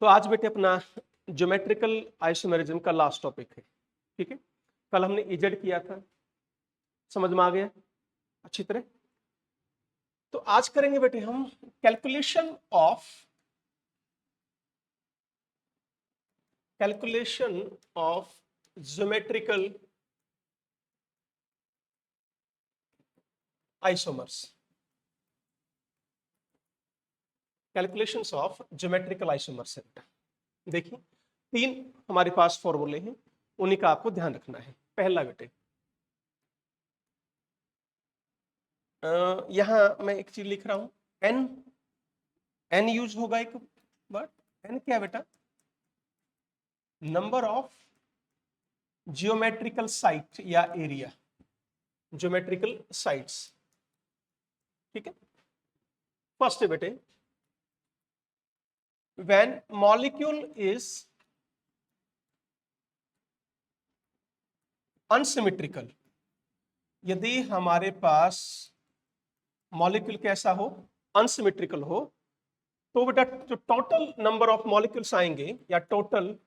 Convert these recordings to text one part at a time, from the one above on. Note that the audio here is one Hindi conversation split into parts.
तो आज बेटे अपना ज्योमेट्रिकल आइसोमेरिज्म का लास्ट टॉपिक है। ठीक है, कल हमने इजेड किया था, समझ में आ गया अच्छी तरह। तो आज करेंगे बेटे हम calculation of geometrical isomers. Calculations of geometrical isomers है बेटा। देखिए, तीन हमारे पास फॉर्मूले हैं, उन्हीं का आपको ध्यान रखना है। पहला बेटे, यहां मैं एक चीज लिख रहा हूं, एन यूज होगा एक वर्ड। एन क्या है बेटा? नंबर ऑफ जियोमेट्रिकल साइट या एरिया, ज्योमेट्रिकल साइट्स। ठीक है, फर्स्ट है बेटे, व्हेन मॉलिक्यूल इज अनसिमेट्रिकल, यदि हमारे पास मॉलिक्यूल कैसा हो, अनसिमेट्रिकल हो, तो बेटा जो टोटल नंबर ऑफ मॉलिक्यूल्स आएंगे या टोटल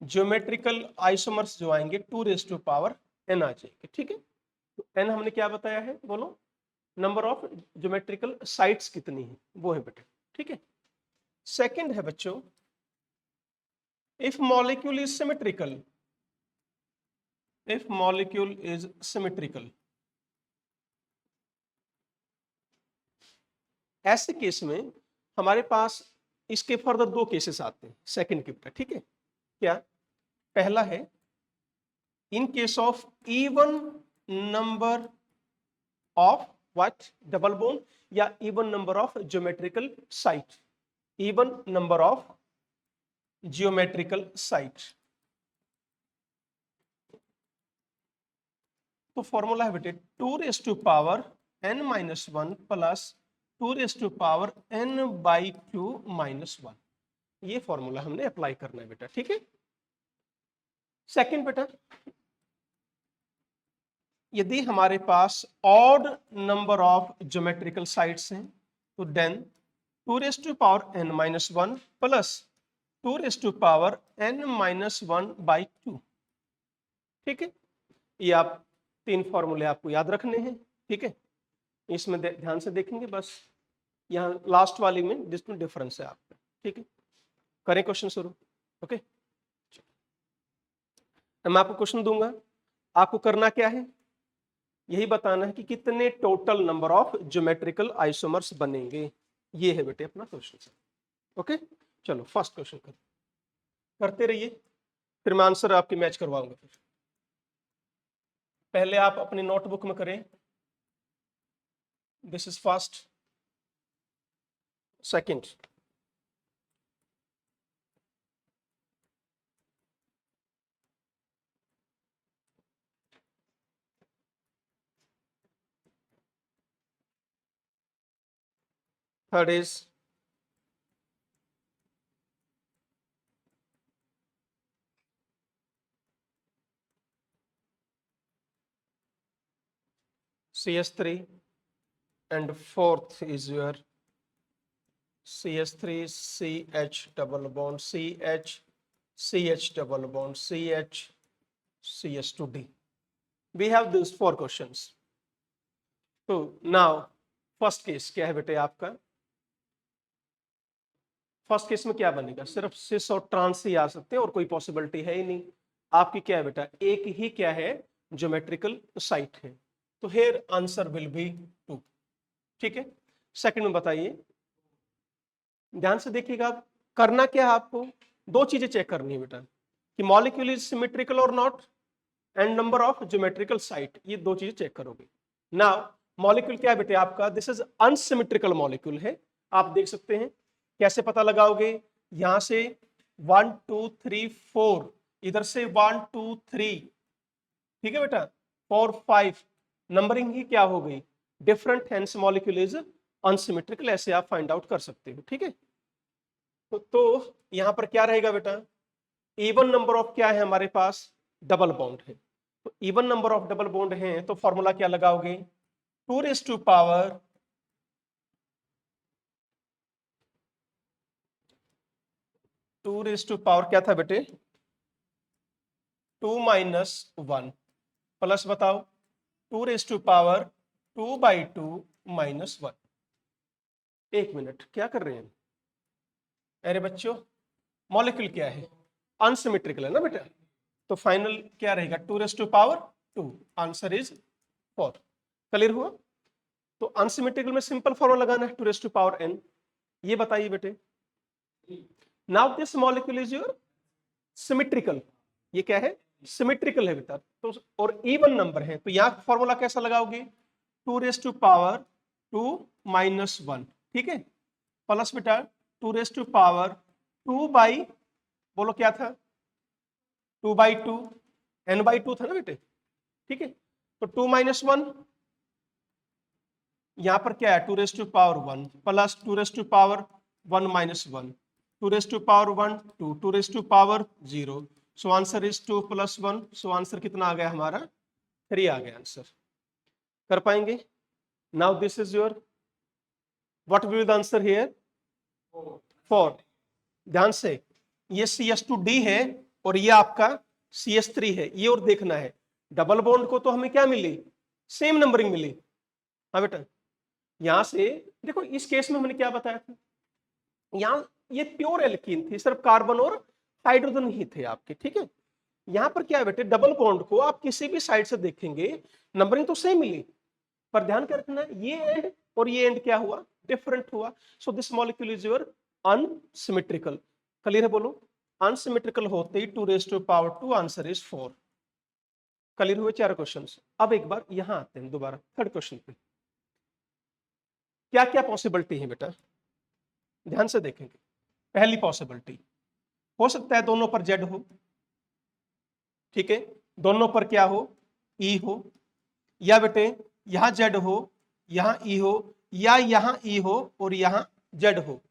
ज्योमेट्रिकल आइसोमर्स जो आएंगे 2⁻n आ जाएंगे। ठीक है, तो n हमने क्या बताया है, बोलो नंबर ऑफ ज्योमेट्रिकल साइट्स कितनी है, वो है बेटे। ठीक है, सेकंड है बच्चों, if molecule is symmetrical, if molecule is symmetrical, ऐसे केस में हमारे पास इसके फर्दर दो केसेस आते हैं सेकंड के बेटा। ठीक है, क्या? पहला है in case of even number of what, double bond या even number of geometrical site, even number of geometrical site. तो फॉर्मूला है बेटे 2⁻n-1 प्लस 2⁻n/2-1, ये फॉर्मूला हमने अप्लाई करना है बेटा। ठीक है, सेकंड बेटा, यदि हमारे पास odd number of geometrical sites हैं तो देन 2⁻n-1 प्लस 2⁻n-1/2। ठीक है, ये आप तीन फॉर्मूले आपको याद रखने हैं। ठीक है, इसमें ध्यान से देखेंगे, बस यहाँ लास्ट वाली में जिसमें डिफरेंस है आपका। ठीक है, करें क्वेश्चन शुरू। ओके, मैं आपको क्वेश्चन दूंगा, आपको करना क्या है, यही बताना है कि कितने total number of geometrical isomers बनेंगे। ये है बेटे अपना क्वेश्चन। ओके, चलो फर्स्ट क्वेश्चन करते रहिए, फिर मैं आंसर आपकी मैच करवाऊंगा। फिर पहले आप अपनी नोटबुक में करें, this is first, second, third is CS3 and fourth is your CS3 CH double bond CH CH double bond CH CS2D. We have these four questions. So now first case क्या है बेटे आपका? फर्स्ट केस में क्या बनेगा, सिर्फ सिस और ट्रांस ही आ सकते हैं और कोई पॉसिबिलिटी है ही नहीं। आपकी क्या है बेटा, एक ही क्या है, ज्योमेट्रिकल साइट है, तो हेयर आंसर विल बी 2। ठीक है, सेकंड में बताइए, ध्यान से देखिएगा, करना क्या है आपको, दो चीजें चेक करनी है बेटा, कि मॉलिक्यूल इज सिमेट्रिकल और not and number of geometrical site, ये दो चीजें चेक करोगे। नाउ मॉलिक्यूल क्या है बेटे आपका, दिस इज अनसिमेट्रिकल मॉलिक्यूल है। आप देख सकते हैं, कैसे पता लगाओगे, यहां से 1 2 3 4, इधर से 1 2 3, ठीक है बेटा, 4 5, नंबरिंग ही क्या हो गई, different, hence molecule is unsymmetrical, ऐसे आप फाइंड आउट कर सकते हो। ठीक है, तो यहां पर क्या रहेगा बेटा, इवन नंबर ऑफ क्या है हमारे पास, डबल बॉन्ड है, तो even number of double bond है, तो फॉर्मूला क्या लगाओगे, 2⁻n 2 रेज टू पावर क्या था बेटे 2 माइनस 1 प्लस बताओ 2 रेज टू पावर 2/2 माइनस 1। एक मिनट क्या कर रहे हैं अरे बच्चों मॉलिक्यूल क्या है अनसिमेट्रिकल है ना बेटा, तो फाइनल क्या रहेगा 2 raise to power 2, answer is 4। Clear हुआ? तो अनसिमेट्रिकल में सिंपल फॉर्मूला लगाना है 2 रेज टू पावर n। ये बताइए बेटे now this molecule is your symmetrical, ये क्या है सिमेट्रिकल है बेटा, तो और इवन नंबर है तो यहां फॉर्मूला कैसा लगाओगे 2 रेज टू पावर 2 माइनस 1, ठीक है, प्लस बेटा 2 रेज टू पावर 2 बाई बोलो क्या था 2/2 n/2 था ना बेटे, ठीक है, तो 2 माइनस 1 यहां पर क्या है 2 raise to power 1 plus 2 raise to power 1 minus 1 2 raise to power 1 2 2 raise to power 0, so answer is 2 + 1, so answer कितना आ गया हमारा 3 आ गया आंसर। कर पाएंगे? Now this is your what will be the answer here 4। ध्यान से ये CS2D है और ये आपका CS3 है, ये और देखना है डबल बॉन्ड को तो हमें क्या मिली सेम नंबरिंग मिली। हाँ बेटा यहां से देखो इस केस में हमने क्या बताया था यहां ये प्योर एल्कीन थी, सिर्फ कार्बन और हाइड्रोजन ही थे आपके, ठीक है। यहां पर क्या है बेटे डबल बॉन्ड को आप किसी भी साइड से देखेंगे नंबरिंग तो सेम मिली, पर ध्यान क्या रखना ये एंड और ये एंड क्या हुआ डिफरेंट हुआ, so this molecule is your unsymmetrical. Clear है बोलो? अनसिमेट्रिकल होते ही 2 raise to power 2 answer is 4। Clear हुए 4 क्वेश्चंस। अब एक बार यहां आते हैं दोबारा थर्ड क्वेश्चन पे, क्या क्या पॉसिबिलिटी है बेटा ध्यान से देखेंगे। पहली पॉसिबिलिटी हो सकता है दोनों पर जेड हो, ठीक है, दोनों पर क्या हो ई हो, या बेटे यहां जेड हो यहां ई हो, या यहां ई हो और यहां जेड हो।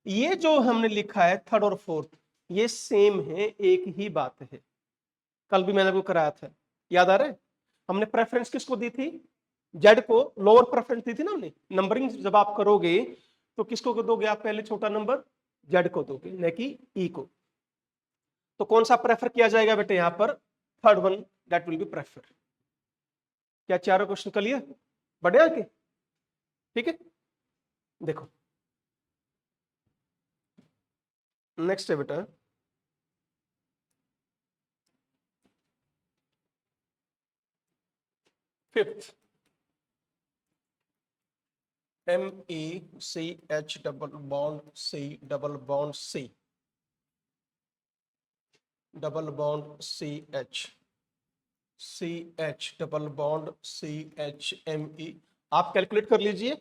ये जो हमने लिखा है थर्ड और फोर्थ ये सेम है, एक ही बात है, कल भी मैंने आपको कराया था, याद आ रहा है? हमने प्रेफरेंस किसको दी थी जेड को, लोअर प्रेफरेंस दी थी ना हमने। नंबरिंग जब आप करोगे तो किसको दोगे आप पहले छोटा नंबर जेड को दोगे न कि ई को, तो कौन सा प्रेफर किया जाएगा बेटे यहां पर third one that will be prefer. क्या चारों क्वेश्चन क्लियर बढ़िया के? ठीक है देखो नेक्स्ट है बेटा fifth MECH double bond C double bond C double bond CH double bond CHME। आप कैलकुलेट कर लीजिए,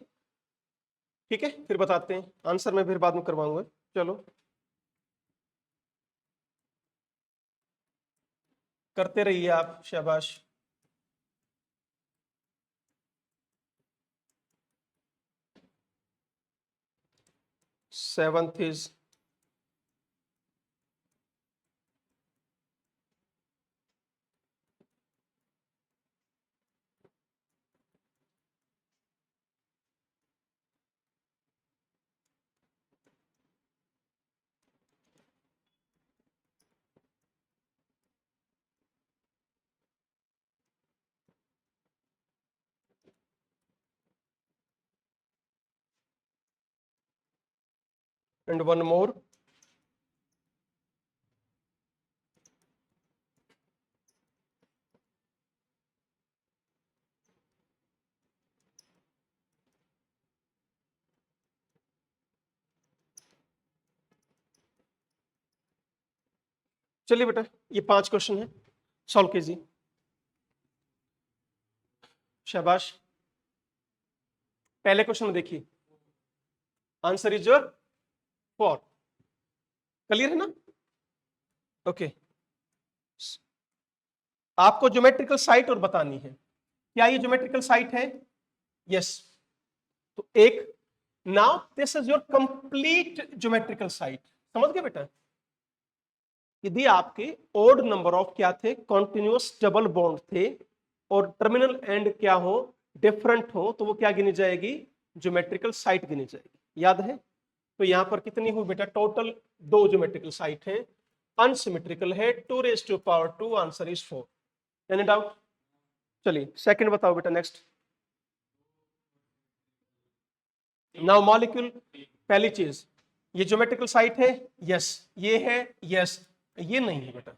ठीक है, फिर बताते हैं आंसर मैं फिर बाद में करवाऊंगा। चलो करते रहिए आप, शाबाश। Seventh is and one more चलिए बेटा ये 5 क्वेश्चन है सॉल्व कीजिए, शाबाश। पहले क्वेश्चन में देखिए आंसर इज योर 4। क्लियर है ना? ओके आपको ज्योमेट्रिकल साइट और बतानी है, क्या ये ज्योमेट्रिकल साइट है? यस तो एक now this is your complete geometrical site. समझ गए बेटा? यदि आपके ओड नंबर ऑफ क्या थे कॉन्टिन्यूअस डबल बॉन्ड थे और टर्मिनल एंड क्या हो डिफरेंट हो तो वो क्या गिनी जाएगी ज्योमेट्रिकल साइट गिनी जाएगी, याद है? तो यहाँ पर कितनी हुई बेटा, टोटल 2 ज्योमेट्रिकल साइट है, अनसिमेट्रिकल है, 2⁻², आंसर इज 4। Any doubt? चलिए सेकंड बताओ बेटा, नेक्स्ट। नाउ मॉलिक्यूल, पहली चीज ये ज्योमेट्रिकल साइट है, यस, ये है, यस, ये नहीं है बेटा,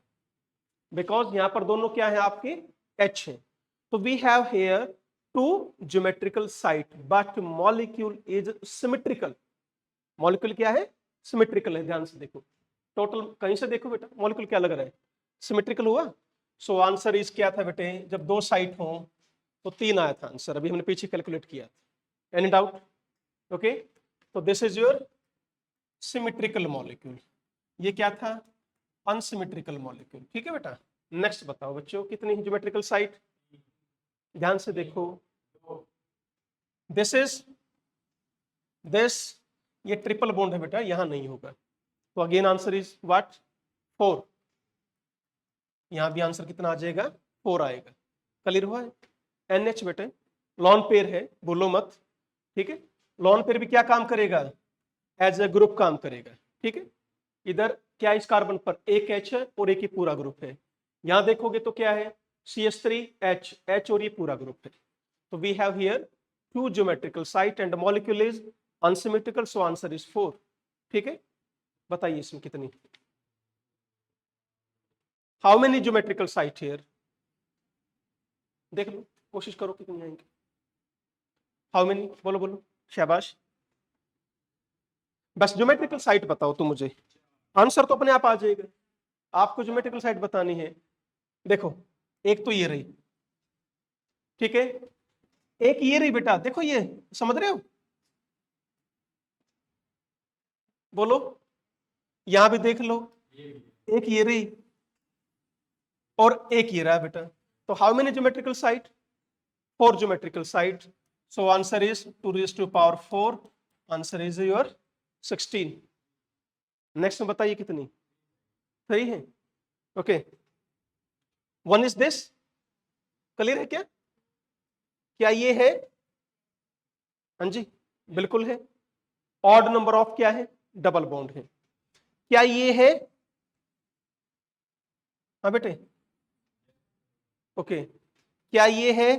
बिकॉज यहां पर दोनों क्या है आपके H है। तो we have here 2 geometrical site but molecule is symmetrical. Molecule क्या है, सिमेट्रिकल है। ध्यान से देखो, टोटल कहीं से देखो बेटा, मॉलिक्यूल क्या लग रहा है, सिमेट्रिकल हुआ। सो आंसर इज क्या था बेटे, जब 2 साइट हो तो 3 आया था आंसर, अभी हमने पीछे कैलकुलेट किया था। Any doubt? ओके, तो this is your symmetrical molecule, ये क्या था, अनसिमेट्रिकल मॉलिक्यूल। ठीक है बेटा, नेक्स्ट बताओ बच्चों, कितनी ज्योमेट्रिकल साइट, ध्यान से देखो, दिस इज दिस, ये ट्रिपल बॉन्ड है बेटा, यहां नहीं होगा, तो अगेन आंसर इज व्हाट, 4। यहां भी आंसर कितना आ जाएगा, 4 आएगा। क्लियर हुआ है? NH बेटे लॉन पेयर है, बोलो मत, ठीक है। लॉन पेयर भी क्या काम करेगा, एज ए ग्रुप काम करेगा, ठीक है। इधर क्या इस कार्बन पर एक H है और एक ही पूरा ग्रुप है, यहां देखोगे तो क्या है, CH3H, H और ये पूरा ग्रुप है। तो we have here 2 geometrical site and molecule is unsymmetrical, so answer is 4। ठीक है, बताइए इसमें कितनी, how many geometrical site here, देख लो, कोशिश करो कितनी आएंगे, हाउ मेनी, बोलो बोलो, शाबाश। बस ज्योमेट्रिकल साइट बताओ तुम मुझे, आंसर तो अपने आप आ जाएगा, आपको ज्योमेट्रिकल साइट बतानी है। देखो, एक तो ये रही, ठीक है, एक ये रही बेटा, देखो ये, समझ रहे हो, बोलो, यहां भी देख लो, एक ये रही और एक ये रहा बेटा। तो how many geometrical site, 4 geometrical site, so answer is 2⁴, answer is your 16। Next में बताइए कितनी, 3 है, ओके। 1 इज दिस, क्लियर है क्या, क्या ये है, हाँ जी बिल्कुल है। ऑड नंबर ऑफ क्या है, डबल बॉन्ड है, क्या ये है, हाँ बेटे, ओके, क्या ये है,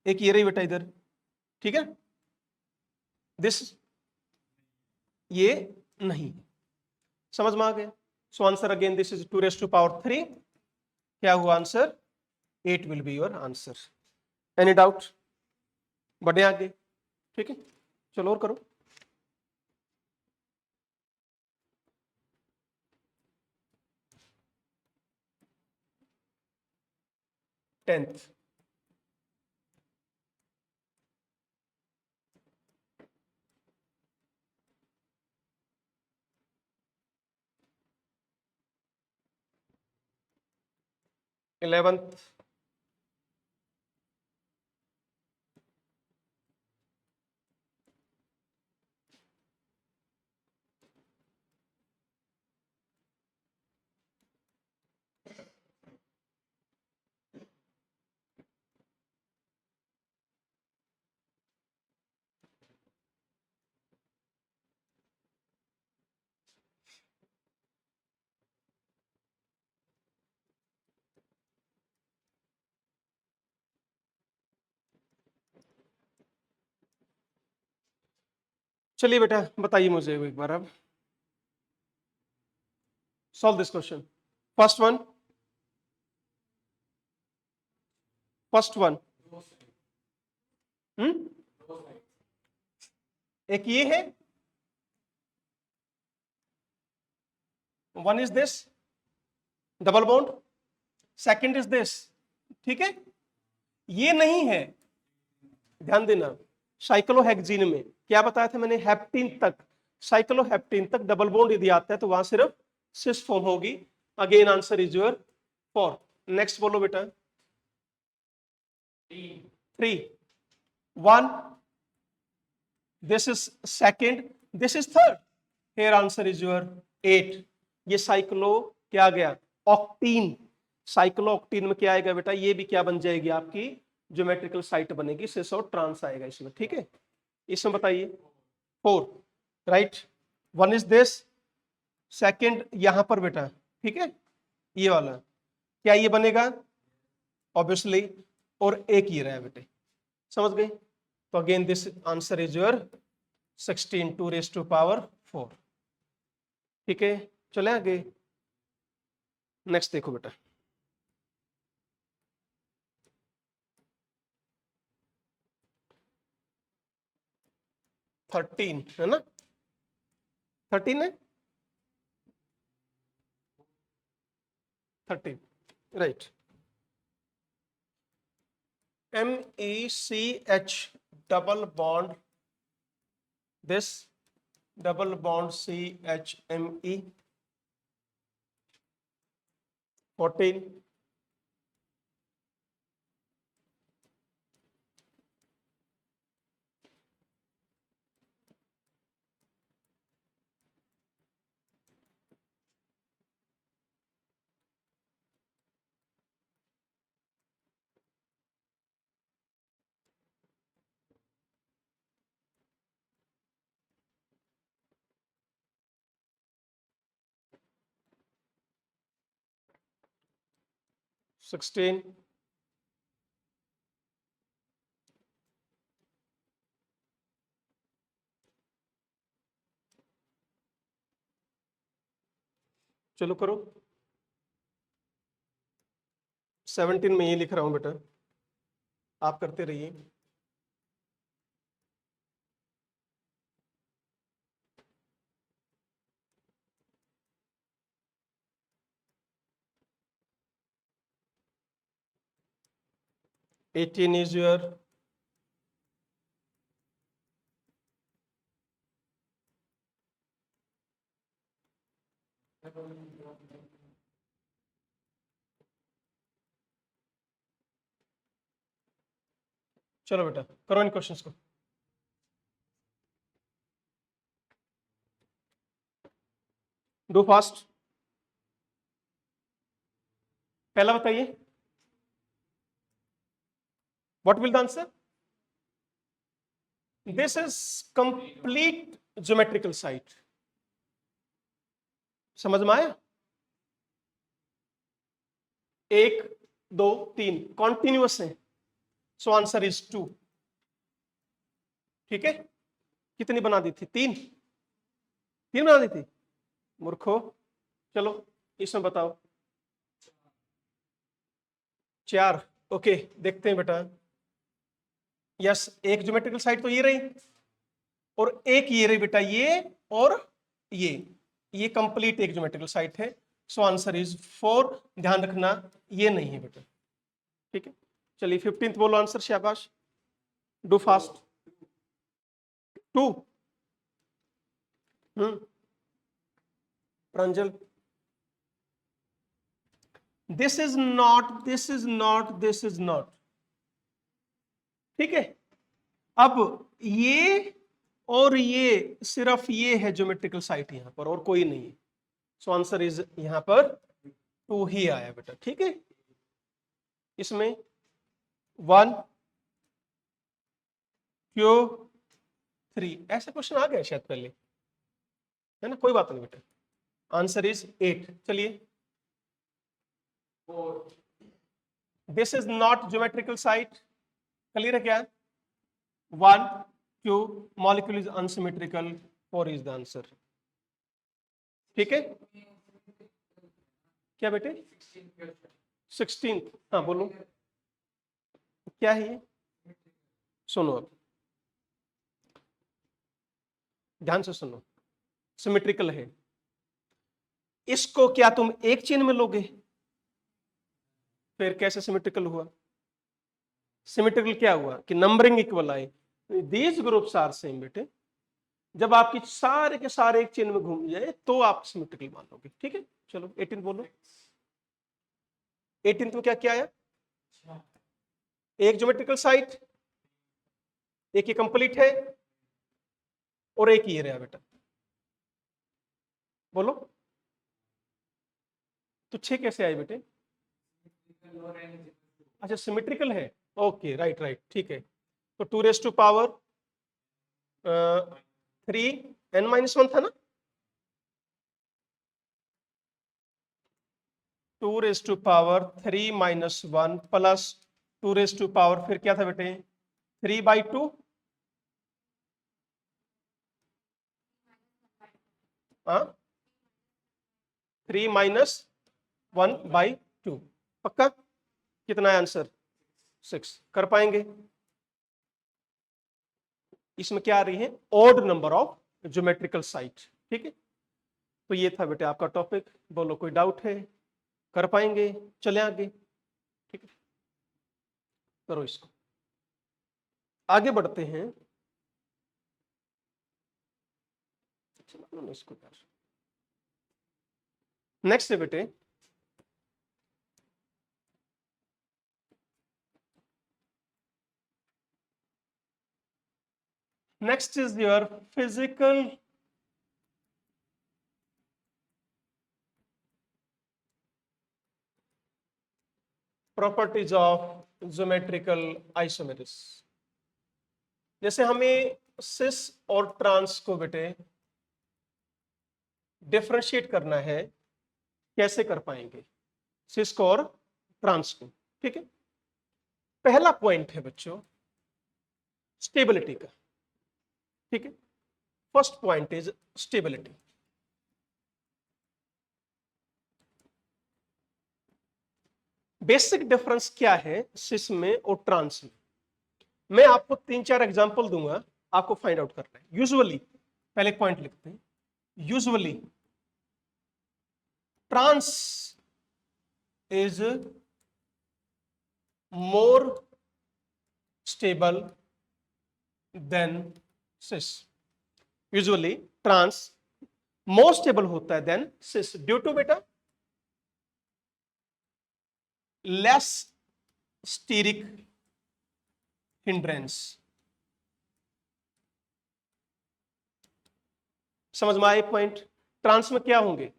एक ये रही बेटा इधर, ठीक है, दिस, ये नहीं, समझ में आ गया। So answer again this is 2⁻3, क्या हुआ answer, 8 will be your answer. Any doubt, बढ़े आगे, ठीक है, चलो और करो। टेंथ, इलेवेंथ, चलिए बेटा बताइए मुझे एक बार अब, solve this question. First one, first one, एक ये है, one is this double bond, second is this, ठीक है, ये नहीं है, ध्यान देना, साइक्लोहेक्सीन में क्या बताया था मैंने, हेप्टीन तक, साइक्लोहेप्टीन तक डबल बॉन्ड यदि आता है तो वहां सिर्फ सिस फॉर्म होगी। Again answer is your 4। Next बोलो बेटा, 3, 1, this is second, this is third, here answer is your 8। ये साइक्लो क्या आ गया, ऑक्टीन, साइक्लो ऑक्टीन में क्या आएगा बेटा, ये भी क्या बन जाएगी आपकी ज्योमेट्रिकल साइट बनेगी, सिस और ट्रांस आएगा इसमें, ठीक है। इसमें बताइए 4, right. One is this, second यहां पर बेटा, ठीक है, ये वाला क्या ये बनेगा ऑब्वियसली, और एक ये रहा बेटे, समझ गए? तो again this answer is your 16 2 raised to power 4। ठीक है, चले आगे, नेक्स्ट देखो बेटा, 13 है ना, 13 है, 13 right. MECH double bond, this double bond CHME 14,16, चलो करो, 17 में ये लिख रहा हूं बेटा, आप करते रहिए। एटीन इज योर चलो बेटा करो इन क्वेश्चंस को। डू फास्ट, पहला बताइए, what will the answer? This is complete geometrical site, समझ में आया? 1 2 3 कॉन्टिन्यूअस है, सो आंसर इज 2। ठीक है, कितनी बना दी थी? 3 बना दी थी, मूर्खो। चलो इसमें बताओ, 4, ओके देखते हैं बेटा। यस, एक ज्योमेट्रिकल साइड तो ये रही, और एक ये रही बेटा, ये और ये कंप्लीट एक ज्योमेट्रिकल साइड है, सो आंसर इज 4। ध्यान रखना ये नहीं है बेटा, ठीक है। चलिए 15th बोलो आंसर, शाबाश, do fast. 2, Pranjal, this is not, this is not, this is not, ठीक है। अब ये और ये, सिर्फ ये है ज्योमेट्रिकल साइट यहां पर, और कोई नहीं है, सो आंसर इज यहां पर 2 ही आया बेटा, ठीक है। इसमें 1 क्यों 3, ऐसा क्वेश्चन आ गया शायद पहले, है ना, कोई बात नहीं बेटा, आंसर इज 8। चलिए, this is not geometrical site, clear है क्या? 1 क्यों, molecule is unsymmetrical, 4 is the answer, ठीक है। क्या बेटे? 16, हाँ बोलो, क्या है ये? सुनो अब, ध्यान से सुनो, सिमेट्रिकल है, इसको क्या तुम एक चेन में लोगे? फिर कैसे सिमेट्रिकल हुआ? सिमेट्रिकल क्या हुआ कि नंबरिंग इक्वल आए, दीज ग्रुप्स आर सेम बेटे। जब आपकी सारे के सारे एक चेन में घूम जाए तो आप सिमेट्रिकल मान लोगे, ठीक है। चलो 18 बोलो, 18 में क्या क्या आया? एक ज्योमेट्रिकल साइट, एक ही कंप्लीट है, और एक ही रहा बेटा, बोलो। तो 6 कैसे आए बेटे? अच्छा सिमेट्रिकल है, ओके राइट राइट, ठीक है। तो 2 raised to power 3 n-1 था ना, 2⁻³ - 1 प्लस 2⁻, फिर क्या था बेटे 3/2, हाँ 3 - 1/2 पक्का। कितना है आंसर 6। कर पाएंगे। इसमें क्या आ रही है odd number of geometrical site. ठीक है, तो ये था बेटे आपका टॉपिक। बोलो कोई डाउट है, कर पाएंगे, चले आगे। ठीक है, करो इसको, आगे बढ़ते हैं। इसको नेक्स्ट है बेटे next is your physical properties of geometrical isomerism. जैसे हमें सिस और ट्रांस को बेटे डिफरेंशिएट करना है, कैसे कर पाएंगे सिस को और ट्रांस को। ठीक है, पहला पॉइंट है बच्चों स्टेबिलिटी का। ठीक है, first point is stability. Basic difference क्या है सिस में और ट्रांस में, मैं आपको 3-4 एग्जांपल दूंगा, आपको फाइंड आउट करना है। यूजुअली पहले पॉइंट लिखते हैं, usually trans is more stable than cis. Usually trans more stable होता है than cis due to beta less steric hindrance. समझ में आए पॉइंट। ट्रांस में क्या होंगे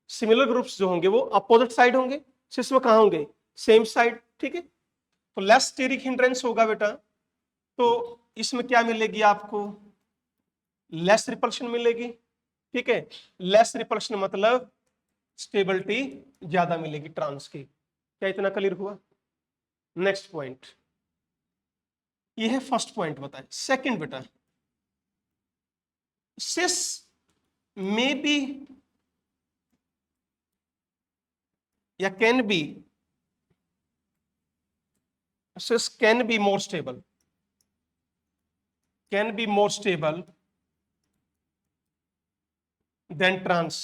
सिमिलर ग्रुप्स जो होंगे वो अपोजिट साइड होंगे, सिस में कहां होंगे सेम साइड। ठीक है, तो लेस स्टीरिक हिंड्रेंस होगा बेटा, तो इसमें क्या मिलेगी आपको लेस रिपल्शन मिलेगी। ठीक है, लेस रिपल्शन मतलब स्टेबिलिटी ज्यादा मिलेगी ट्रांस की। क्या इतना क्लियर हुआ। नेक्स्ट पॉइंट, ये है फर्स्ट पॉइंट बताए। सेकंड बेटा सिस में बी या can be, cis can be more stable, can be more stable than trans।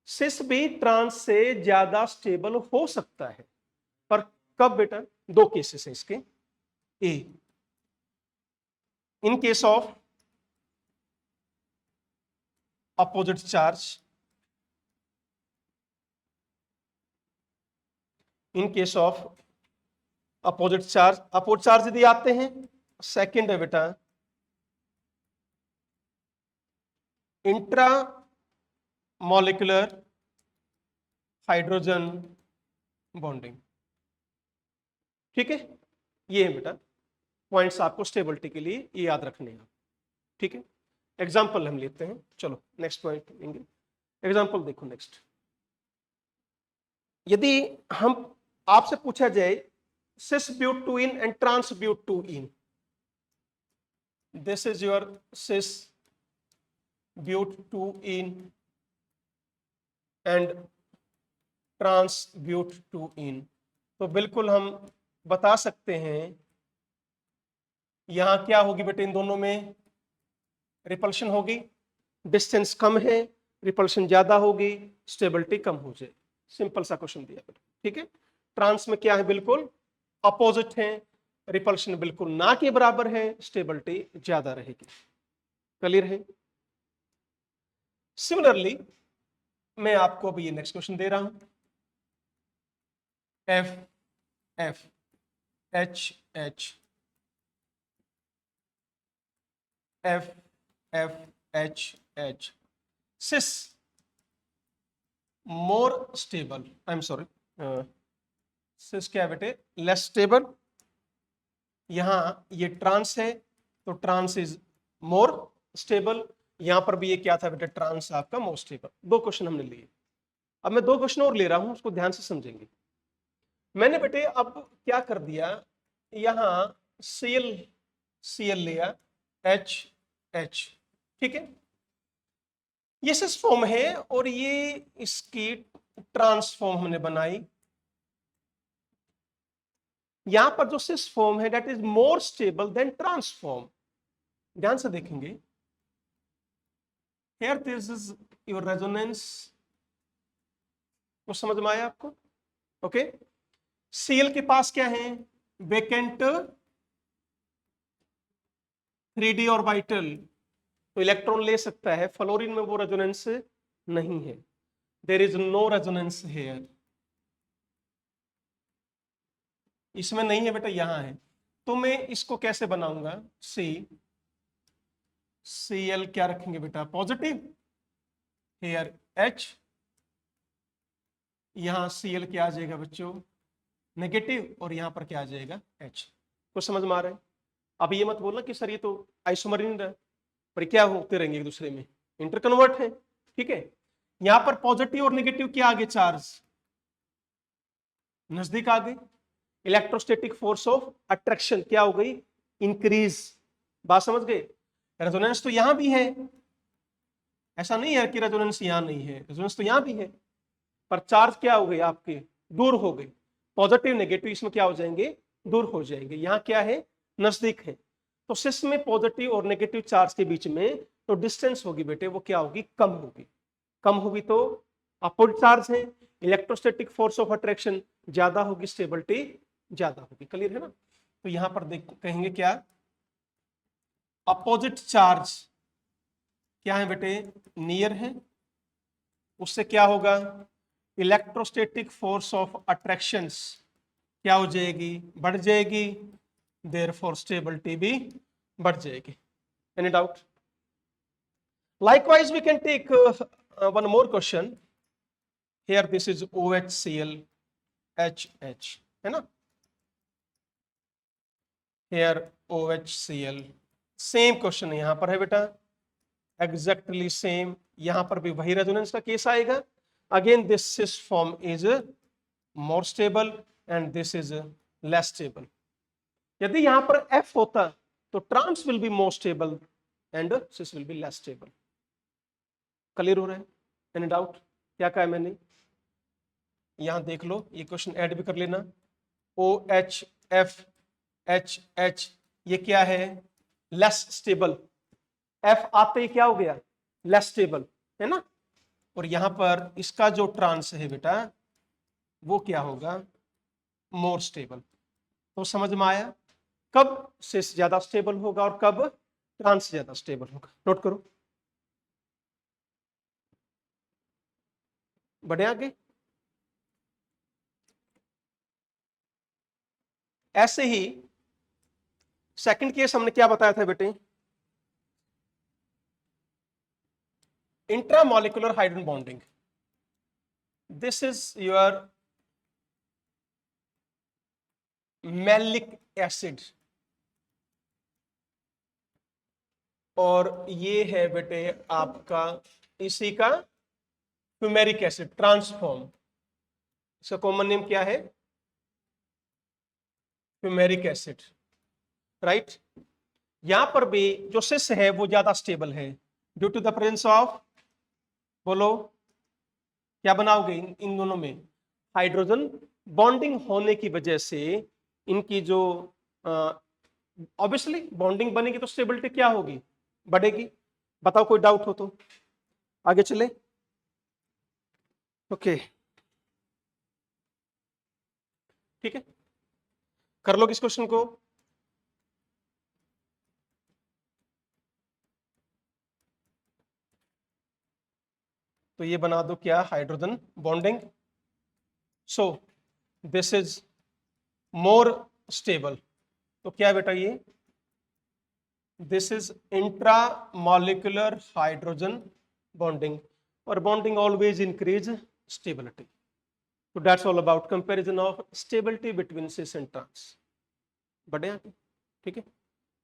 cis भी ट्रांस से ज्यादा स्टेबल हो सकता है, पर कब बेटा, दो केसेस हैं इसके। A in case of opposite charge, in case of opposite charge, opposite charge यदि आते हैं। सेकंड है बेटा इंट्रा मॉलिक्यूलर हाइड्रोजन बॉन्डिंग। ठीक है, ये है बेटा पॉइंट्स आपको स्टेबिलिटी के लिए ये याद रखने हैं। ठीक है, एग्जाम्पल हम लेते हैं। चलो नेक्स्ट पॉइंट लेंगे, एग्जाम्पल देखो नेक्स्ट। यदि हम आपसे पूछा जाए cis butene and trans butene, this is your cis butene and trans butene, तो बिल्कुल हम बता सकते हैं यहां क्या होगी बेटे, इन दोनों में रिपल्शन होगी, डिस्टेंस कम है, रिपल्शन ज्यादा होगी, स्टेबिलिटी कम हो जाए। सिंपल सा क्वेश्चन दिया बेटा। ठीक है, ट्रांस में क्या है बिल्कुल अपोजिट है, रिपल्शन बिल्कुल ना के बराबर है, स्टेबिलिटी ज्यादा रहेगी। क्लियर है। सिमिलरली मैं आपको अभी ये नेक्स्ट क्वेश्चन दे रहा हूं, F F H H F F H H cis more stable, I am sorry cis क्या बेटे लेस स्टेबल। यहां ये ट्रांस है तो ट्रांस इज मोर स्टेबल, यहां पर भी ये क्या था बेटा ट्रांस आपका मोर स्टेबल। दो क्वेश्चन हमने लिए। अब मैं 2 क्वेश्चन और ले रहा हूं, उसको ध्यान से समझेंगे। मैंने बेटे अब क्या कर दिया, यहां Cl लिया, H, ठीक है, ये सिस फॉर्म है और ये इसकी ट्रांसफॉर्म हमने बनाई। यहां पर जो सिस फॉर्म है that is more stable then transform. ध्यान से देखेंगे, here this is your resonance, वो समझ में आया आपको? ओके, Cl के पास क्या है, वेकेंट 3d ऑर्बिटल, तो इलेक्ट्रॉन ले सकता है। फ्लोरीन में वो रेजोनेंस नहीं है, there is no resonance here, इसमें नहीं है बेटा, यहां है। तो मैं इसको कैसे बनाऊंगा, Cl क्या रखेंगे बेटा, पॉजिटिव, हेयर H, यहां Cl क्या आ जाएगा बच्चों, नेगेटिव, और यहां पर क्या आ जाएगा H। कुछ समझ में आ रहा है? अब ये मत बोलना कि सर ये तो आइसोमर नहीं रहा, पर क्या होते रहेंगे एक दूसरे में, इंटरकन्वर्ट है, ठीक है। यहां पर पॉजिटिव और नेगेटिव क्या आगे, चार्ज नजदीक आ गए, इलेक्ट्रोस्टैटिक फोर्स ऑफ अट्रैक्शन क्या हो गई, इंक्रीज। बात समझ गए? रेजोनेंस तो यहां भी है, ऐसा नहीं है कि रेजोनेंस यहां नहीं है, रेजोनेंस तो यहां भी है, पर चार्ज क्या हो गए आपके, दूर हो गए। पॉजिटिव नेगेटिव इसमें क्या हो जाएंगे, दूर हो जाएंगे। यहां क्या है, नजदीक है। तो सिस में पॉजिटिव और नेगेटिव चार्ज के बीच में तो डिस्टेंस होगी बेटे, वो क्या होगी, कम होगी। कम होगी तो अपोजिट चार्ज है, इलेक्ट्रोस्टैटिक फोर्स ऑफ अट्रैक्शन ज्यादा होगी, स्टेबिलिटी ज्यादा होगी। क्लियर है ना? तो यहां पर देख कहेंगे क्या, अपोजिट चार्ज क्या है बेटे, नियर है, उससे क्या होगा, इलेक्ट्रोस्टैटिक फोर्स ऑफ अट्रैक्शंस क्या हो जाएगी, बढ़ जाएगी, देयरफॉर स्टेबिलिटी भी बढ़ जाएगी। Any doubt? Likewise, we can take one more question. Here, this is OHCl, HH, है ना? Here OHCl, सेम क्वेश्चन यहां पर है बेटा, एग्जैक्टली सेम। यहां पर भी वही रेजोनेंस का केस आएगा। Again this cis form is more stable and this is less stable. यदि यहां पर F होता तो trans will be more stable and cis will be less stable. Clear हो रहा है? Any doubt? क्या कहा मैंने? यहां देख लो, ये क्वेश्चन ऐड भी कर लेना। OHF, HH, ये क्या है, लेस स्टेबल। F आते ही क्या हो गया, लेस स्टेबल, है ना? और यहां पर इसका जो ट्रांस है बेटा, वो क्या होगा, मोर स्टेबल। तो समझ में आया कब सिस ज्यादा स्टेबल होगा और कब ट्रांस ज्यादा स्टेबल होगा। नोट करो, बढ़े आगे। ऐसे ही सेकंड केस हमने क्या बताया था बेटे, intramolecular hydrogen bonding. This is your malic acid और ये है बेटे आपका इसी का फ्यूमेरिक एसिड ट्रांसफॉर्म। इसका कॉमन नेम क्या है, फ्यूमेरिक एसिड, राइट। यहां पर भी जो सिस है वो ज्यादा स्टेबल है due to the presence of, बोलो क्या बनाओगे इन दोनों में, हाइड्रोजन बॉन्डिंग होने की वजह से इनकी जो ऑब्वियसली बॉन्डिंग बनेगी तो स्टेबिलिटी क्या होगी, बढ़ेगी। बताओ कोई डाउट हो तो आगे चले। ओके ठीक है, कर लो इस क्वेश्चन को। तो ये बना दो क्या, hydrogen bonding. So this is more stable, तो क्या है बेटा ये, this is intramolecular hydrogen bonding, और bonding always increase stability. So that's all about comparison of stability between cis and trans। बढ़े आगे, ठीक है।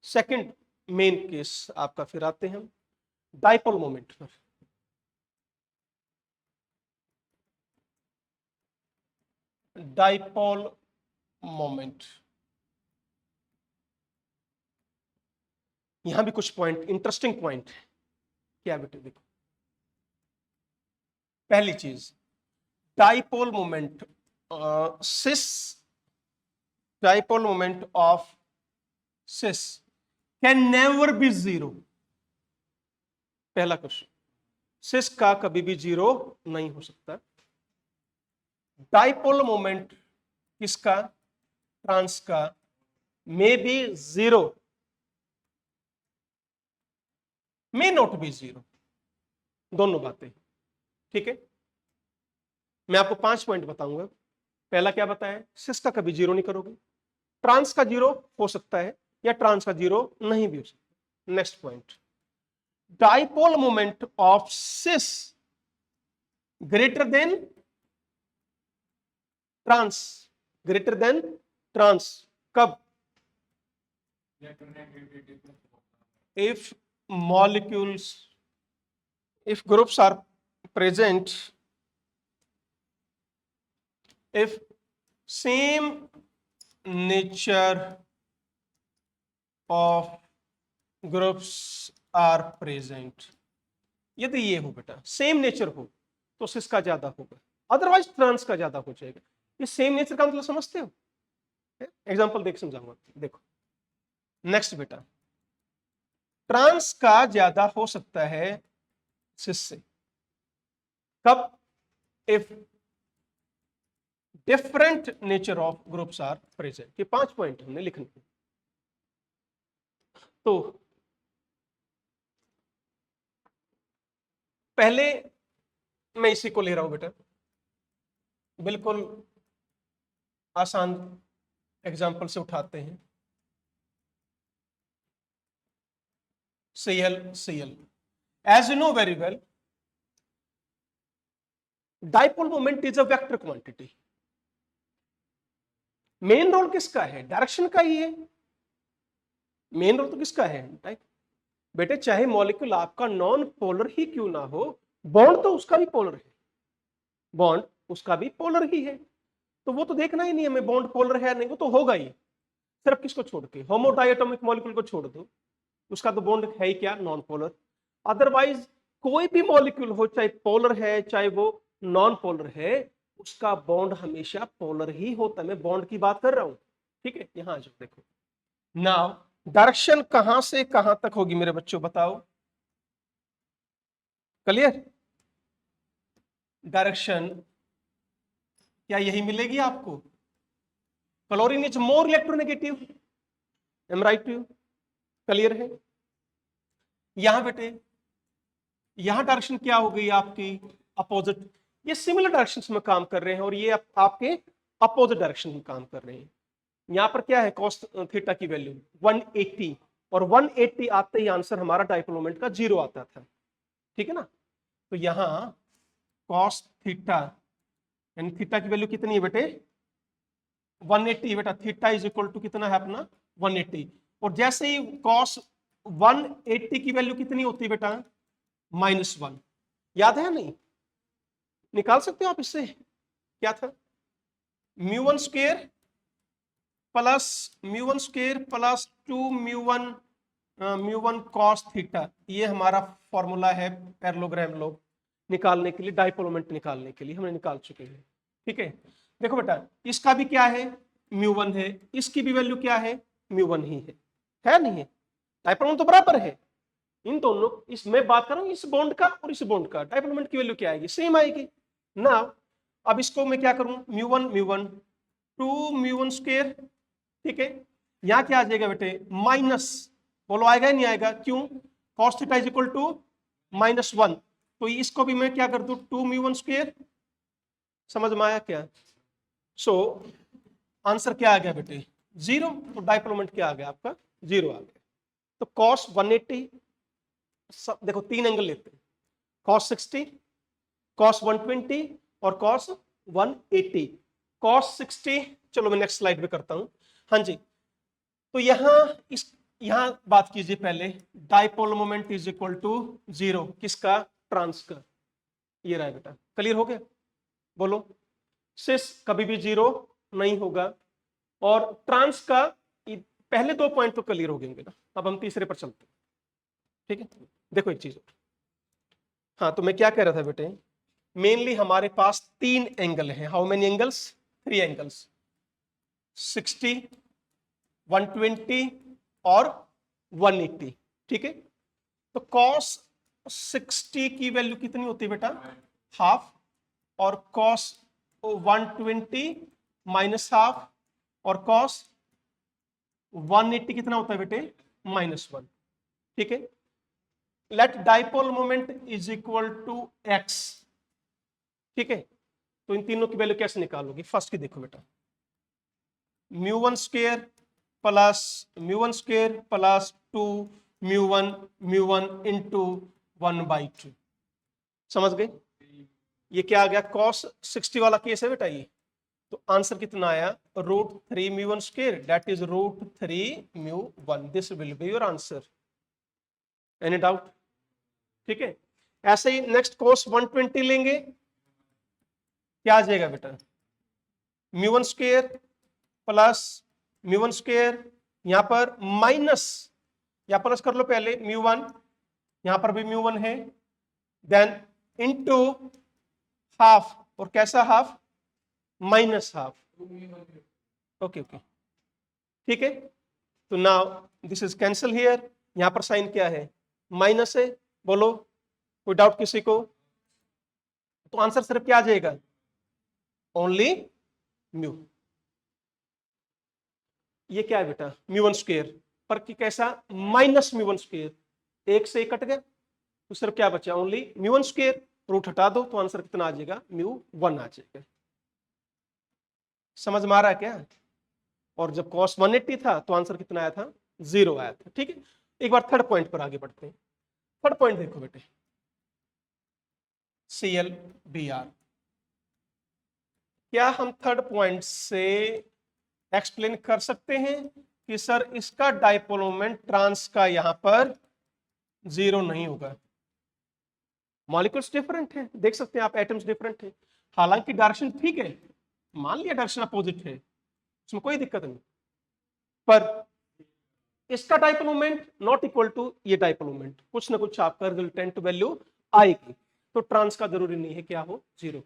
सेकंड मेन केस आपका फिर आते हैं हम डाइपोल मोमेंट पर। Dipole moment. यहां भी कुछ पॉइंट, इंटरेस्टिंग पॉइंट है। क्या बेटे देखो, पहली चीज, dipole moment, cis dipole moment of cis can never be zero. पहला क्वेश्चन, सिस का कभी भी जीरो नहीं हो सकता। डाइपोल मोमेंट किसका, ट्रांस का, may be zero, may not be zero, दोनों बातें। ठीक है, मैं आपको 5 पॉइंट बताऊंगा। पहला क्या बताया, सिस का कभी जीरो नहीं करोगे, ट्रांस का जीरो हो सकता है या ट्रांस का जीरो नहीं भी हो सकता। Next point, dipole moment of cis greater than trans, greater than trans कब, if molecules, if groups are present, if same nature of groups are present, यदि ये हो बेटा, सेम नेचर हो तो सिस का ज्यादा होगा, अदरवाइज ट्रांस का ज्यादा हो जाएगा। ये सेम नेचर का मतलब समझते हो, एग्जांपल देख समझाऊंगा। देखो नेक्स्ट बेटा, ट्रांस का ज्यादा हो सकता है सिस से, कब, if different nature of groups are present. ये 5 पॉइंट हमने लिखने। तो पहले मैं इसी को ले रहा हूं बेटा, बिल्कुल आसान एग्जांपल से उठाते हैं। Cl as you know very well, dipole moment is a vector quantity। Main role किसका है, डायरेक्शन का ही है। मेन रोल तो किसका है, बेटे चाहे मॉलिक्यूल आपका नॉन पोलर ही क्यों ना हो, बॉन्ड तो उसका भी पोलर है, बॉन्ड उसका भी पोलर ही है। तो वो तो देखना ही नहीं है मैं बॉन्ड पोलर है नहीं, वो तो होगा ही। सिर्फ किसको छोड़ के, होमोडाइएटॉमिक मॉलिक्यूल को छोड़ दो, उसका तो बॉन्ड है ही क्या, नॉन पोलर। अदरवाइज कोई भी मॉलिक्यूल हो, चाहे पोलर है चाहे वो नॉन पोलर है, उसका बॉन्ड हमेशा पोलर ही होता है। मैं बॉन्ड की बात कर रहा हूं। ठीक है, यहां आ जाओ, देखो नाउ डायरेक्शन कहां से कहां तक होगी मेरे बच्चों, बताओ, क्लियर। डायरेक्शन क्या यही मिलेगी आपको, chlorine is more electronegative, am right to you, clear है। यहां बेटे, यहां डायरेक्शन क्या हो गई आपकी, अपोजिट। ये सिमिलर डायरेक्शन में काम कर रहे हैं और ये आपके अपोजिट डायरेक्शन में काम कर रहे हैं। यहां पर क्या है, कॉस थीटा की वैल्यू 180, और 180 आते ही आंसर हमारा डाइपोल मोमेंट का 0 आता था। ठीक है ना, तो यहां कॉस थीटा, यानी थीटा की वैल्यू कितनी है बेटे, 180। बेटा थीटा इज इक्वल टू कितना है अपना 180, और जैसे ही कॉस 180 की वैल्यू कितनी होती है बेटा, -1। याद है नहीं, निकाल सकते हो आप इससे, क्या था, μ1 square plus μ1 square plus 2 μ1 cos theta. ये हमारा फॉर्मूला है पैरेललोग्राम लॉ निकालने के लिए, डाइपोल मोमेंट निकालने के लिए हमने निकाल चुके हैं। ठीक है, देखो बेटा इसका भी क्या है, μ1 है, इसकी भी वैल्यू क्या है, μ1 ही है नहीं है, डाइपोल मोमेंट तो बराबर है इन दोनों। इस मैं बात कर रहा हूं इस बॉन्ड का और इस बॉन्ड का, डाइपोल मोमेंट की वैल्यू क्या आएगी, सेम आएगी ना। अब इसको मैं क्या करूं, μ1 2 μ1 स्क्वायर। ठीक है, यहां क्या आ जाएगा बेटे, माइनस, बोलो आएगा नहीं आएगा, क्यों, cos theta is equal to -1। तो इसको भी मैं क्या कर दूं, 2 μ1 स्क्वायर। समझ में आया क्या, सो आंसर क्या आ गया बेटे, 0। तो डाइपोल मोमेंट क्या आ गया आपका, 0 आ गया। तो cos 180, देखो 3 एंगल लेते हैं, cos 60, cos 120 और cos 180। cos 60, चलो मैं नेक्स्ट स्लाइड पे करता हूं। हाँ जी, तो यहां बात कीजिए पहले, dipole moment is equal to 0 किसका, ट्रांस का। ये रहा बेटा, क्लियर हो गया, बोलो। सिस कभी भी 0 नहीं होगा। और ट्रांस का पहले 2 पॉइंट तो क्लियर हो गए ना, अब हम तीसरे पर चलते हैं। ठीक है, देखो एक चीज और। हाँ, तो मैं क्या कह रहा था बेटे, मेनली हमारे पास 3 एंगल हैं। How many angles? 3 एंगल्स, 60, 120 और 180। ठीक है, तो cos 60 की वैल्यू कितनी होती है बेटा? हाफ। और cos 120 माइनस हाफ। और cos 180 कितना होता है बेटे? -1। ठीक है, let dipole moment is equal to x। ठीक है, तो इन तीनों की वैल्यू कैसे निकालोगे? फर्स्ट की देखो बेटा, μ1 square plus μ1 square plus 2 μ1 into 1/2। समझ गए? ये क्या आ गया? cos 60 वाला केस है बेटा ये। तो आंसर कितना आया? √3 μ1 square, that is √3 μ1। This will be your answer. Any doubt? ठीक है, ऐसे ही नेक्स्ट cos 120 लेंगे, क्या आ जाएगा बेटा? μ1 स्क्वायर प्लस μ1 स्क्वायर, यहां पर माइनस या प्लस कर लो पहले μ1, यहां पर भी μ1 है, देन इनटू हाफ। और कैसा half? Minus half. Okay okay, ठीक है। तो now this is cancel here. यहां पर साइन क्या है? माइनस है। बोलो, कोई डाउट किसी को? तो आंसर सिर्फ क्या आ जाएगा? Only mu. ये क्या है बेटा? μ1 स्क्वायर पर कि कैसा? Minus μ1 square. एक से एक कट गया, तो सिर्फ क्या बचा? Only μ1 square. रूट हटा दो तो आंसर कितना आ जाएगा? μ1 आ जाएगा। समझ में आ रहा है क्या? और जब cos 180 था तो आंसर कितना आया था? 0 आया था। ठीक है, एक बार थर्ड पॉइंट पर आगे बढ़ते हैं। थर्ड पॉइंट देखो बेटे, CLBR। क्या हम थर्ड पॉइंट से एक्सप्लेन कर सकते हैं कि सर इसका डाइपोल मोमेंट ट्रांस का यहां पर 0 नहीं होगा? मॉलिक्यूल्स डिफरेंट है, देख सकते हैं आप, एटम्स डिफरेंट है। हालांकि डायरेक्शन ठीक है, मान लिया डायरेक्शन अपोजिट है, इसमें कोई दिक्कत नहीं, पर इसका dipole moment not equal to ये डाइपोल मोमेंट, कुछ ना कुछ आपका रिजल्टेंट वैल्यू आएगी। तो ट्रांस का जरूरी नहीं है क्या हो? 0।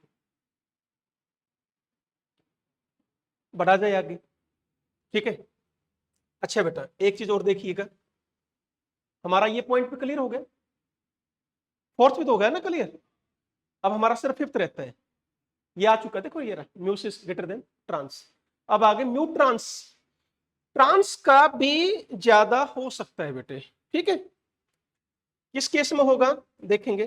बढ़ा जाए आगे। ठीक है, अच्छा बेटा एक चीज और देखिएगा, हमारा ये पॉइंट पे क्लियर हो गया, फोर्थ भी तो हो गया ना क्लियर। अब हमारा सिर्फ फिफ्थ रहता है, ये आ चुका है, देखो ये रहा mu is greater than trans. अब आगे म्यू ट्रांस, ट्रांस का भी ज्यादा हो सकता है बेटे। ठीक है, किस केस में होगा देखेंगे।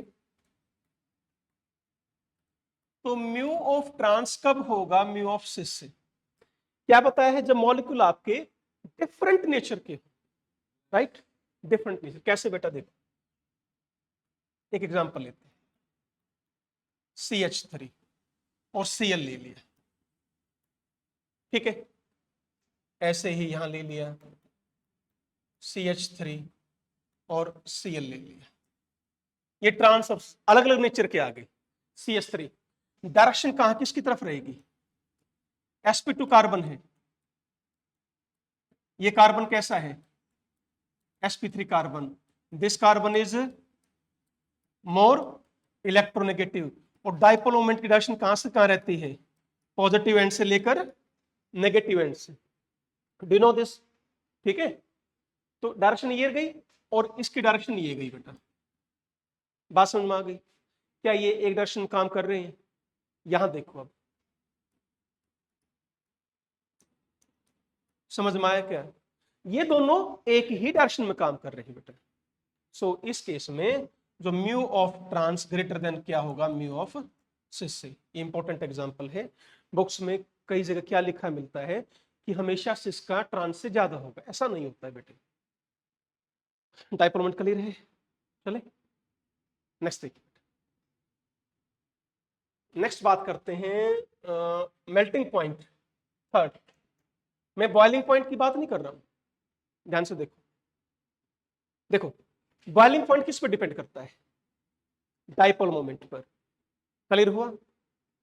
तो म्यू ऑफ ट्रांस कब होगा? म्यू ऑफ सिस से। क्या बताया है? जब मॉलिक्यूल आपके डिफरेंट नेचर के, राइट? डिफरेंट नेचर कैसे बेटा? देखो एक एग्जांपल लेते हैं, CH3 और Cl ले लिया। ठीक है, ऐसे ही यहां ले लिया CH3 और Cl ले लिया। ये ट्रांस अलग अलग नेचर के आ गए। CH3 डायरेक्शन कहां किसकी तरफ रहेगी? sp2 कार्बन है, ये कार्बन कैसा है? sp3 carbon. This carbon is more electronegative. और डाइपोल मोमेंट की डायरेक्शन कहां से कहां रहती है? पॉजिटिव एंड से लेकर नेगेटिव एंड से। Do know this? ठीक है, तो डायरेक्शन ये गई और इसकी डायरेक्शन ये गई बेटा। बात समझ में आ गई? क्या ये एक डायरेक्शन काम कर रहे हैं? यहां देखो, अब समझ में आया क्या? ये दोनों एक ही डायरेक्शन में काम कर रहे हैं बेटा। सो इस केस में जो mu of trans greater than क्या होगा? म्यू ऑफ सिस से। इंपॉर्टेंट एग्जांपल है, बुक्स में कई जगह क्या लिखा मिलता है कि हमेशा सिस का ट्रांस से ज्यादा होगा, ऐसा नहीं होता है बेटे। डाइपोल मोमेंट क्लियर है? चले नेक्स्ट देखिए। नेक्स्ट बात करते हैं मेल्टिंग पॉइंट थर्ड। मैं बॉइलिंग पॉइंट की बात नहीं कर रहा हूं, ध्यान से देखो। देखो बॉइलिंग पॉइंट किस पर डिपेंड करता है? डाइपोल मोमेंट पर। क्लियर हुआ?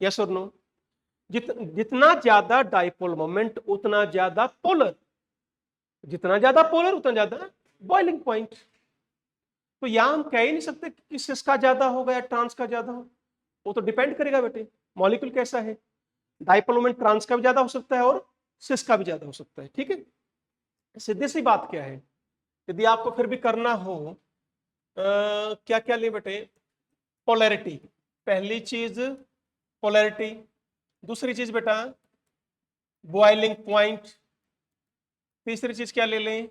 यस और नो? जितना ज्यादा डाइपोल मोमेंट उतना ज्यादा पोलर, जितना ज्यादा पोलर उतना ज्यादा बॉइलिंग पॉइंट। तो यहां हम कह ही नहीं सकते कि सिस का ज्यादा होगा या ट्रांस का ज्यादा हो, वो तो डिपेंड करेगा बेटे मॉलिक्यूल कैसा है। डाइपोल मोमेंट ट्रांस का भी ज्यादा हो सकता है और सिस का भी ज्यादा हो सकता है, ठीक है। सीधी सी बात क्या है, यदि आपको फिर भी करना हो क्या क्या ले बेटे, पोलैरिटी, पहली चीज पोलैरिटी, दूसरी चीज बेटा बॉइलिंग पॉइंट, तीसरी चीज क्या ले लें,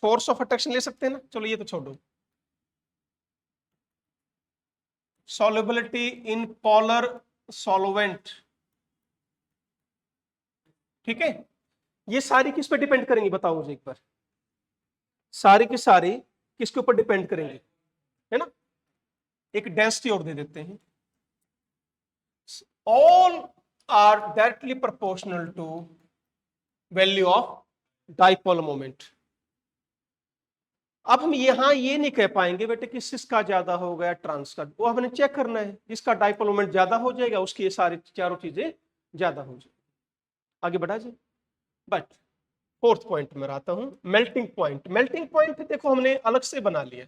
फोर्स ऑफ अट्रैक्शन ले सकते हैं ना, चलो ये तो छोड़ो, सॉल्युबिलिटी इन पोलर सॉल्वेंट, ठीक है। ये सारी किस पे डिपेंड करेंगी बताओ मुझे एक बार, सारी की सारी किसके ऊपर डिपेंड करेंगे, है ना। एक डेंसिटी और दे देते हैं, all are directly proportional to value of dipole moment. अब हम यहां ये नहीं कह पाएंगे बेटे कि सिस का ज्यादा हो गया ट्रांस का, वो हमने चेक करना है, जिसका डाइपोल मोमेंट ज्यादा हो जाएगा उसकी ये सारी चारों चीजें ज्यादा हो जाएगी। आगे बढ़ा जाए। बट फोर्थ पॉइंट में आता हूं, मेल्टिंग पॉइंट। मेल्टिंग पॉइंट देखो हमने अलग से बना लिया,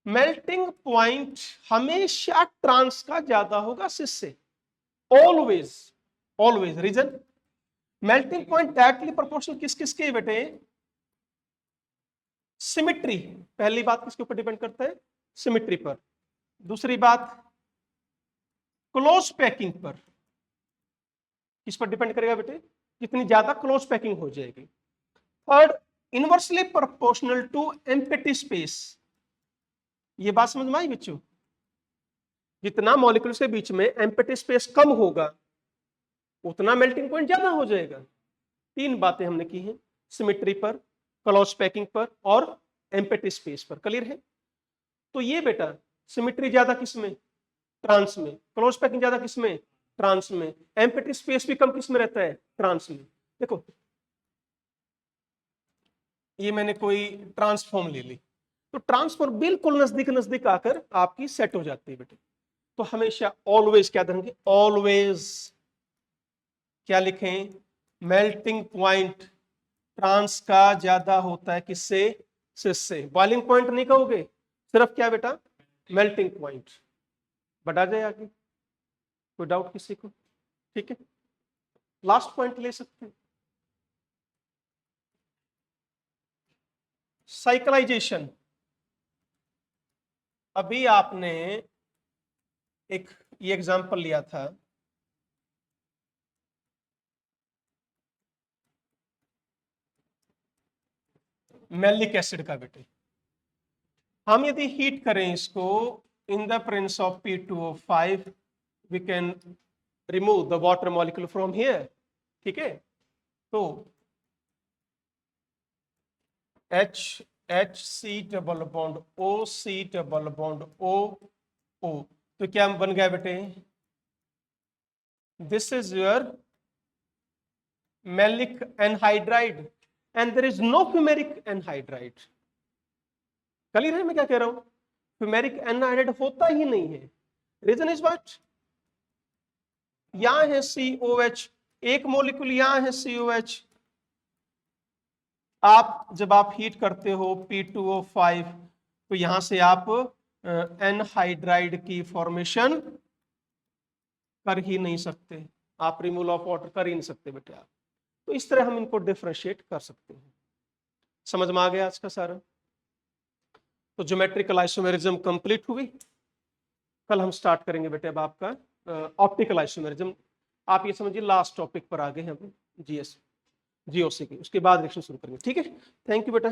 मेल्टिंग पॉइंट हमेशा ट्रांस का ज्यादा होगा सिस से, always always. Reason, melting point directly proportional किस किस के बेटे, सिमिट्री, पहली बात किसके ऊपर डिपेंड करता है, सिमिट्री पर। दूसरी बात क्लोज पैकिंग पर, किस पर डिपेंड करेगा बेटे, जितनी ज्यादा क्लोज पैकिंग हो जाएगी। Third, inversely proportional to empty space. ये बात समझ में आई बच्चों, जितना मॉलिक्यूल्स के बीच में एम्प्टी स्पेस कम होगा उतना मेल्टिंग पॉइंट ज्यादा हो जाएगा। तीन बातें हमने की हैं, सिमिट्री पर, क्लोज पैकिंग पर और एम्प्टी स्पेस पर। क्लियर है। तो ये बेटा सिमिट्री ज्यादा किसमें, ट्रांस में, क्लोज पैकिंग ज्यादा किसमें, ट्रांस में, एम्प्टी स्पेस भी कम किसमें रहता है, ट्रांस में। देखो ये मैंने कोई ट्रांसफॉर्म ले ली, तो ट्रांसफॉर्म बिल्कुल नजदीक नजदीक आकर आपकी सेट हो जाती है बेटे। तो हमेशा ऑलवेज क्या देंगे, ऑलवेज क्या लिखें, मेल्टिंग पॉइंट ट्रांस का ज्यादा होता है किससे, सिस से। बॉइलिंग पॉइंट नहीं कहोगे, सिर्फ क्या बेटा, मेल्टिंग पॉइंट। बढ़ा जाए आगे, कोई डाउट किसी को, ठीक है। लास्ट पॉइंट ले सकते हैं, साइक्लाइजेशन। अभी आपने एक ये एग्जांपल लिया था, मैलिक एसिड का बेटे। हम यदि हीट करें इसको in the presence of P2O5 we can remove the water molecule from here, ठीक है। तो HC double bond OC double bond O, तो क्या बन गया बेटे, this is your maleic anhydride and there is no fumaric anhydride. Clear है मैं क्या कह रहा हूं, फ्यूमेरिक एनहाइड्राइड होता ही नहीं है। रीजन इज व्हाट, यहां है COH, एक मॉलिक्यूल यहां है COH, आप जब आप हीट करते हो P2O5 तो यहां से आप एनहाइड्राइड की फॉर्मेशन कर ही नहीं सकते, आप रिमूवल ऑफ वाटर कर ही नहीं सकते बेटे आप। तो इस तरह हम इनको डिफरेंशिएट कर सकते हैं। समझ में आ गया आज का सारा। तो ज्योमेट्रिकल आइसोमेरिज्म कंप्लीट हुई। कल हम स्टार्ट करेंगे बेटे अब आपका ऑप्टिकल आइसोमेरिज्म। आप ये समझिए लास्ट टॉपिक पर आ गए हैं हम GOC की, उसके बाद रिएक्शन शुरू करेंगे, ठीक है। थैंक यू बेटा।